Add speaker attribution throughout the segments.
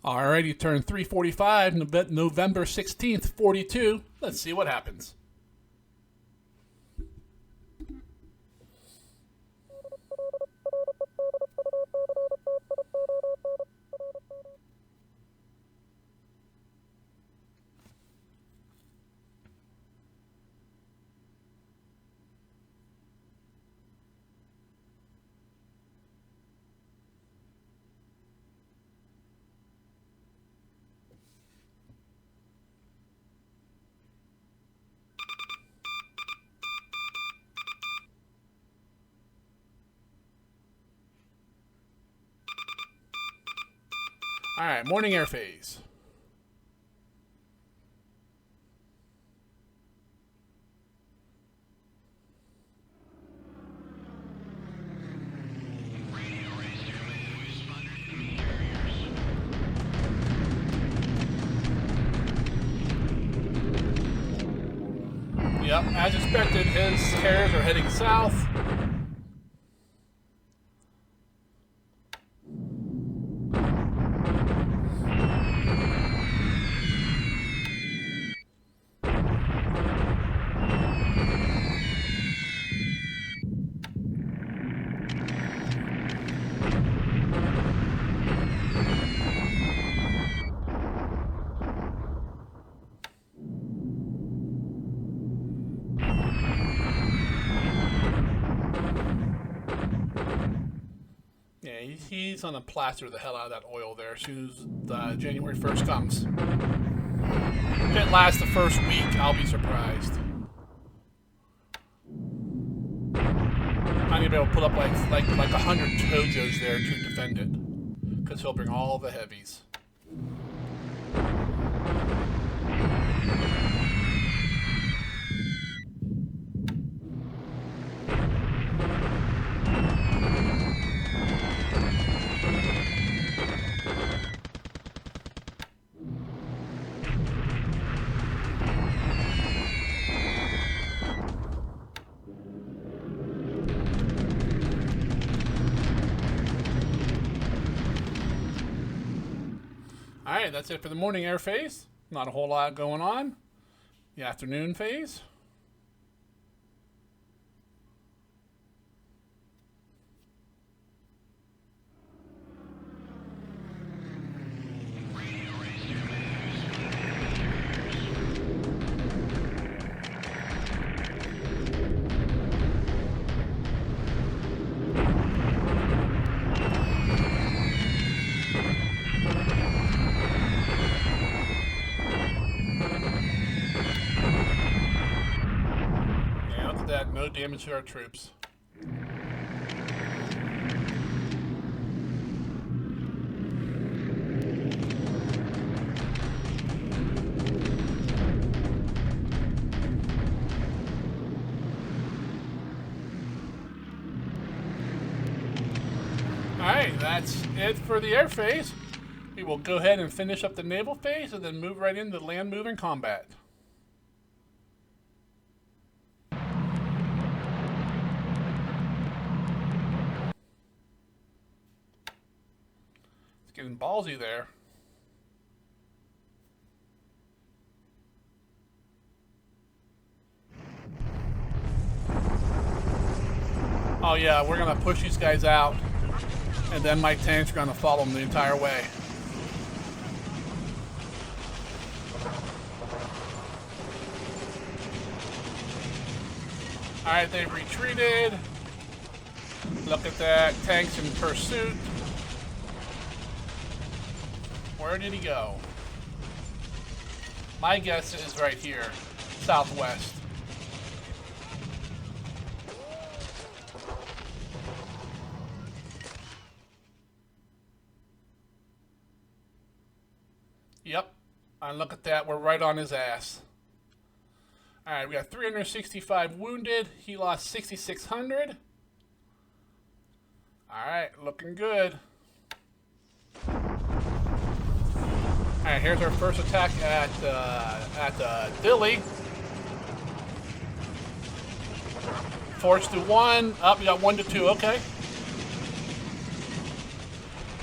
Speaker 1: Alrighty, turn 345, November 16th, 42. Let's see what happens. All right, morning air phase. Yep, as expected, his carriers are heading south. Yeah, he's on to plaster the hell out of that oil there as soon as January 1st comes. If it lasts the first week, I'll be surprised. I'm going to be able to put up like 100 Tojos there to defend it. Because he'll bring all the heavies. Alright, that's it for the morning air phase. Not a whole lot going on. The afternoon phase. That no damage to our troops. Alright, that's it for the air phase. We will go ahead and finish up the naval phase and then move right into land moving combat. Getting ballsy there. Oh yeah, we're gonna push these guys out, and then my tanks are gonna follow them the entire way. Alright, they've retreated. Look at that, tanks in pursuit. Where did he go? My guess is right here, southwest. Yep, and look at that, we're right on his ass. Alright, we got 365 wounded, he lost 6,600. Alright, looking good. Alright, here's our first attack at Dilly. Force to 1. Up, we got 1 to 2. Okay.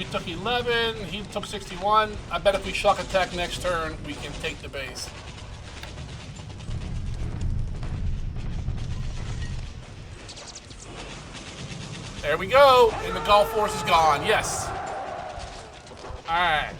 Speaker 1: We took 11. He took 61. I bet if we shock attack next turn, we can take the base. There we go. And the Gulf Force is gone. Yes. Alright.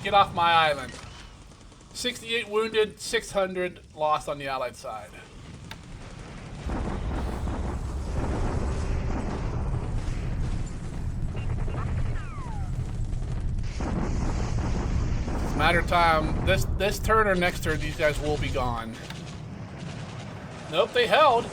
Speaker 1: Get off my island. 68 wounded, 600 lost on the Allied side. It's a matter of time. This turn or next turn, these guys will be gone. Nope, they held.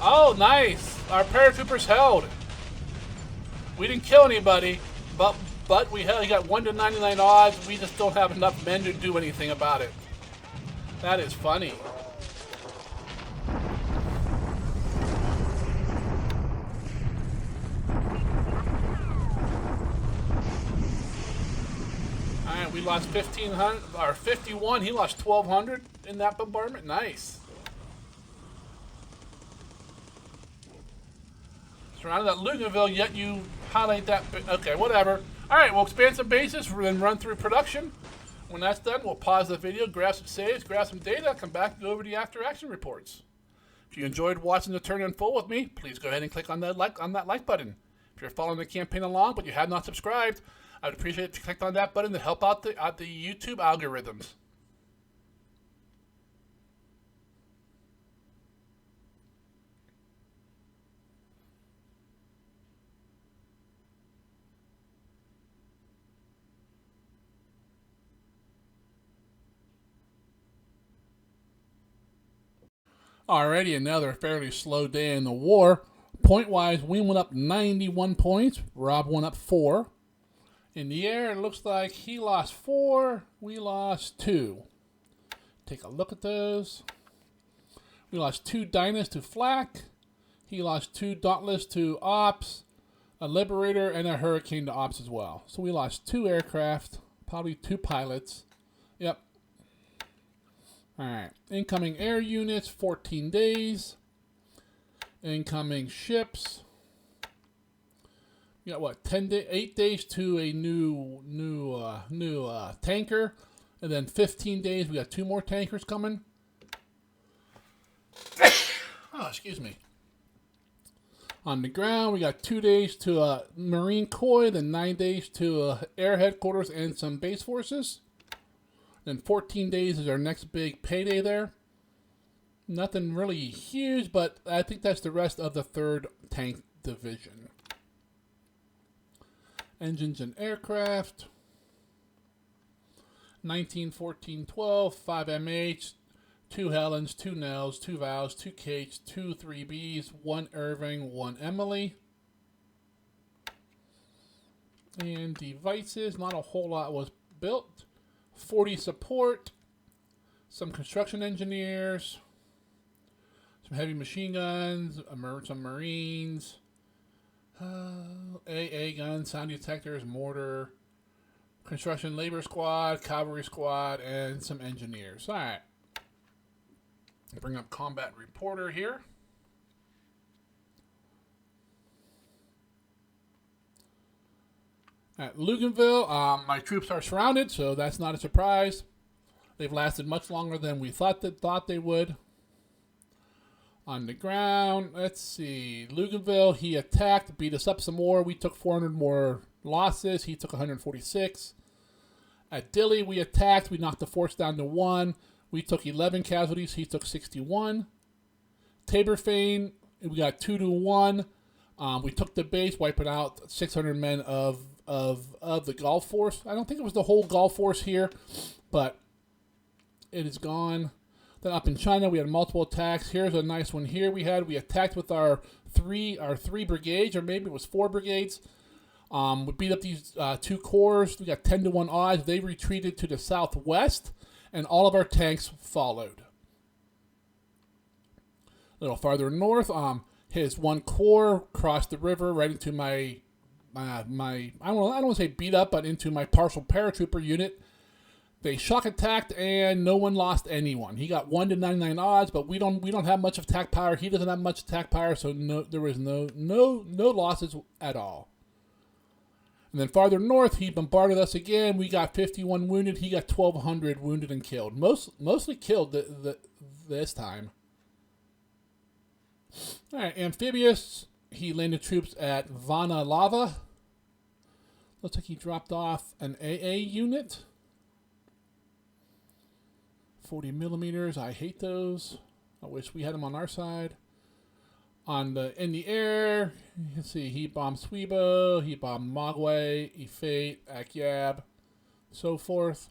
Speaker 1: Oh, nice! Our paratroopers held. We didn't kill anybody, but we held. He got 1 to 99 odds. We just don't have enough men to do anything about it. That is funny. All right, we lost 1,500 or 51. He lost 1,200 in that bombardment. Nice. Surrounded that Luganville, yet you highlight that. Okay, whatever. All right, we'll expand some bases, then run through production. When that's done, we'll pause the video, grab some saves, grab some data, come back and go over the after action reports. If you enjoyed watching the turn unfold with me, please go ahead and click on that like button. If you're following the campaign along but you have not subscribed, I would appreciate it if you clicked on that button to help out the YouTube algorithms. Alrighty, another fairly slow day in the war. Point-wise, we went up 91 points. Rob went up 4. In the air, it looks like he lost 4. We lost 2. Take a look at those. We lost 2 Dynas to Flak. He lost 2 Dauntless to Ops, a Liberator, and a Hurricane to Ops as well. So we lost 2 aircraft, probably 2 pilots. Yep. Alright, incoming air units, 14 days. Incoming ships. You got what, 8 days to a new tanker. And then 15 days, we got 2 more tankers coming. Oh, excuse me. On the ground, we got 2 days to a Marine Koi, then 9 days to air headquarters and some base forces. Then 14 days is our next big payday there. Nothing really huge, but I think that's the rest of the 3rd Tank Division. Engines and aircraft. 19, 14, 12, 5 MH, 2 Helens, 2 Nels, 2 Vows, 2 Kates, 2 3Bs, 1 Irving, 1 Emily. And devices, not a whole lot was built. 40 support, some construction engineers, some heavy machine guns, some Marines, AA guns, sound detectors, mortar, construction labor squad, cavalry squad, and some engineers. All right. Bring up combat reporter here. At Luganville, my troops are surrounded, so that's not a surprise. They've lasted much longer than we thought they would. On the ground, let's see. Luganville, he attacked, beat us up some more. We took 400 more losses. He took 146. At Dilley, we attacked. We knocked the force down to 1. We took 11 casualties. He took 61. Taborfane, we got 2 to 1. We took the base, wiping out 600 men of the Gulf Force. I don't think it was the whole Gulf Force here, but it is gone. Then up in China, we had multiple attacks. Here's a nice one here. We attacked with our three brigades, or maybe it was 4 brigades. We beat up these 2 corps. We got 10 to 1 odds. They retreated to the southwest, and all of our tanks followed. A little farther north, his 1 corps crossed the river right into my I don't want to say beat up, but into my partial paratrooper unit. They shock attacked and no one lost anyone. He got 1 to 99 odds, but we don't have much of attack power. He doesn't have much attack power, so there was no losses at all. And then farther north, he bombarded us again. We got 51 wounded. He got 1,200 wounded and killed. Mostly killed this time. All right, amphibious. He landed troops at Vana Lava. Looks like he dropped off an AA unit. 40 millimeters. I hate those. I wish we had them on our side. In the air, you can see he bombed Swibo, he bombed Mogwai, Ifate, Akyab, so forth.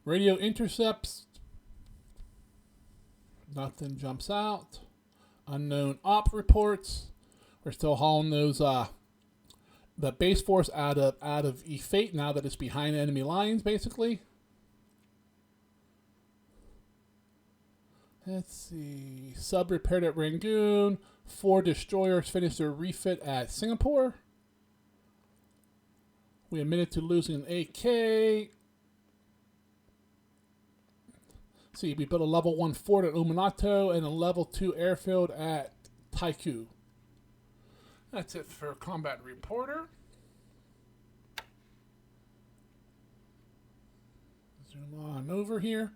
Speaker 1: Radio intercepts. Nothing jumps out. Unknown op reports. We're still hauling those the base force out of Ifate now that it's behind enemy lines, basically. Let's see. Sub repaired at Rangoon. 4 destroyers finished their refit at Singapore. We admitted to losing an AK. See, we built a level 1 fort at Uminato and a level 2 airfield at Taiku. That's it for Combat Reporter. Zoom on over here.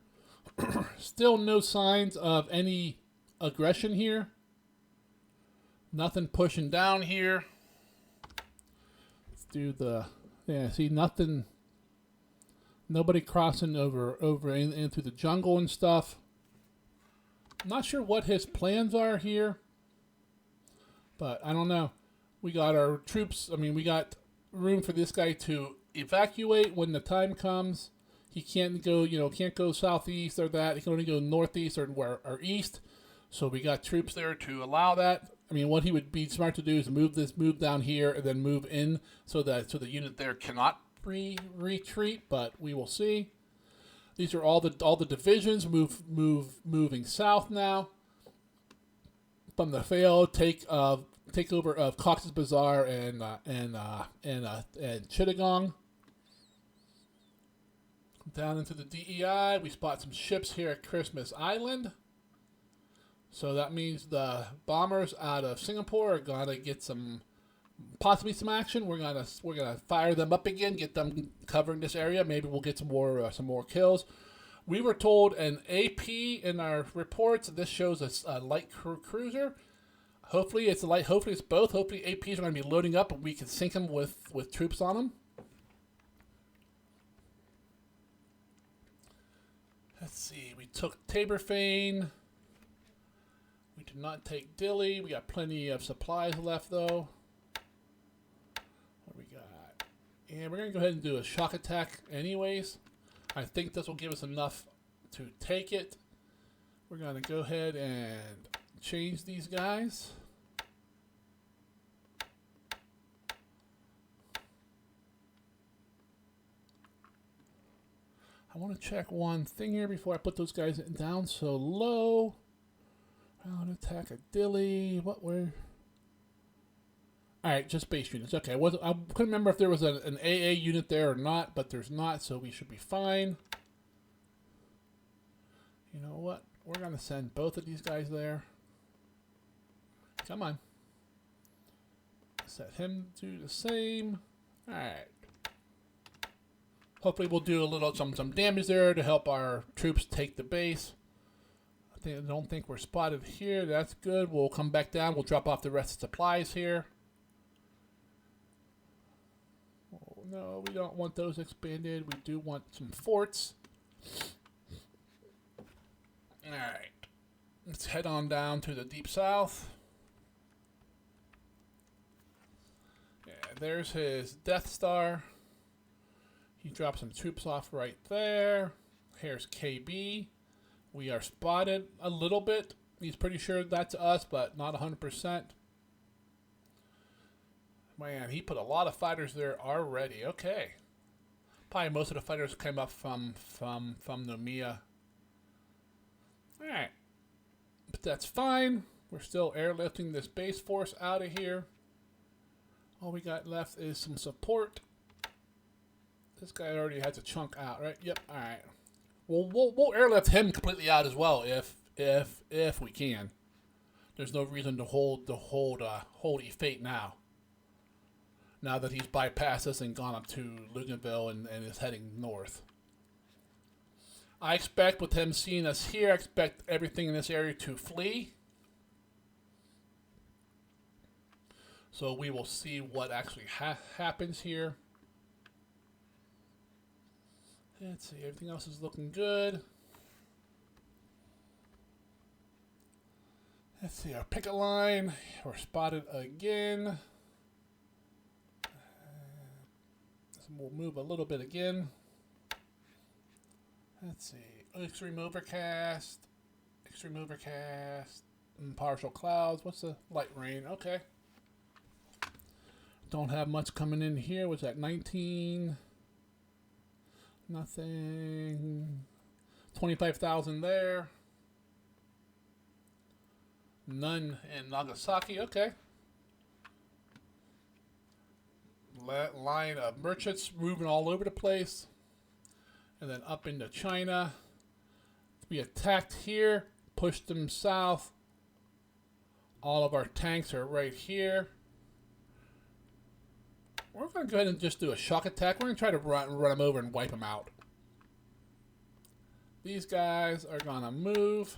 Speaker 1: Still no signs of any aggression here. Nothing pushing down here. Let's do the... Yeah, see, nothing... Nobody crossing over into the jungle and stuff. Not sure what his plans are here. But I don't know. We got our troops... I mean, we got room for this guy to evacuate when the time comes. He can't go, can't go southeast or that. He can only go northeast or east. So we got troops there to allow that. I mean, what he would be smart to do is move down here and then move in so the unit there cannot retreat. But we will see. These are all the divisions moving south now. From the failed takeover of Cox's Bazaar and Chittagong. Down into the DEI, we spot some ships here at Christmas Island. So that means the bombers out of Singapore are gonna get possibly some action. We're gonna fire them up again, get them covering this area. Maybe we'll get some more kills. We were told an AP in our reports. This shows a light cruiser. Hopefully it's light. Hopefully it's both. Hopefully APs are gonna be loading up and we can sink them with troops on them. Let's see, we took Taborfane. We did not take Dili. We got plenty of supplies left, though. What we got? And we're going to go ahead and do a shock attack anyways. I think this will give us enough to take it. We're going to go ahead and change these guys. I want to check one thing here before I put those guys down so low. Round attack a Dilly. What were... Alright, just base units. Okay, I couldn't remember if there was an AA unit there or not, but there's not, so we should be fine. You know what? We're going to send both of these guys there. Come on. Set him to do the same. Alright. Hopefully we'll do some damage there to help our troops take the base. I don't think we're spotted here. That's good. We'll come back down. We'll drop off the rest of the supplies here. Oh, no, we don't want those expanded. We do want some forts. Alright. Let's head on down to the deep south. Yeah, there's his Death Star. He dropped some troops off right there. Here's KB. We are spotted a little bit. He's pretty sure that's us, but not 100%. Man, he put a lot of fighters there already. Okay. Probably most of the fighters came up from Nomiya. Alright. But that's fine. We're still airlifting this base force out of here. All we got left is some support. This guy already has a chunk out, right? Yep. All right. We'll airlift him completely out as well if we can. There's no reason to hold E-Fate now. Now that he's bypassed us and gone up to Luganville and is heading north. I expect with him seeing us here, I expect everything in this area to flee. So we will see what actually happens here. Let's see, everything else is looking good. Let's see, our picket line, we're spotted again. We'll move a little bit again. Let's see, extreme overcast, and partial clouds. What's the light rain? Okay. Don't have much coming in here. What's that, 19? Nothing. 25,000 there. None in Nagasaki. Okay. Line of merchants moving all over the place. And then up into China. We attacked here. Pushed them south. All of our tanks are right here. We're going to go ahead and just do a shock attack. We're going to try to run them over and wipe them out. These guys are going to move.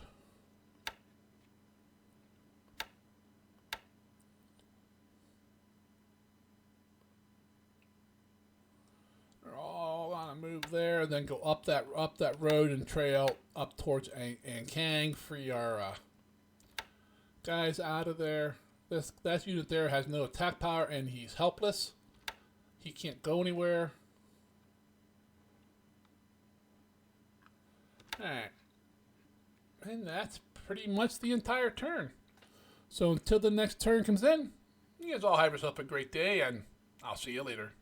Speaker 1: They're all going to move there, then go up that road and trail up towards Ankang. Free our guys out of there. That unit there has no attack power and he's helpless. He can't go anywhere. Alright. And that's pretty much the entire turn. So until the next turn comes in, you guys all have yourself a great day, and I'll see you later.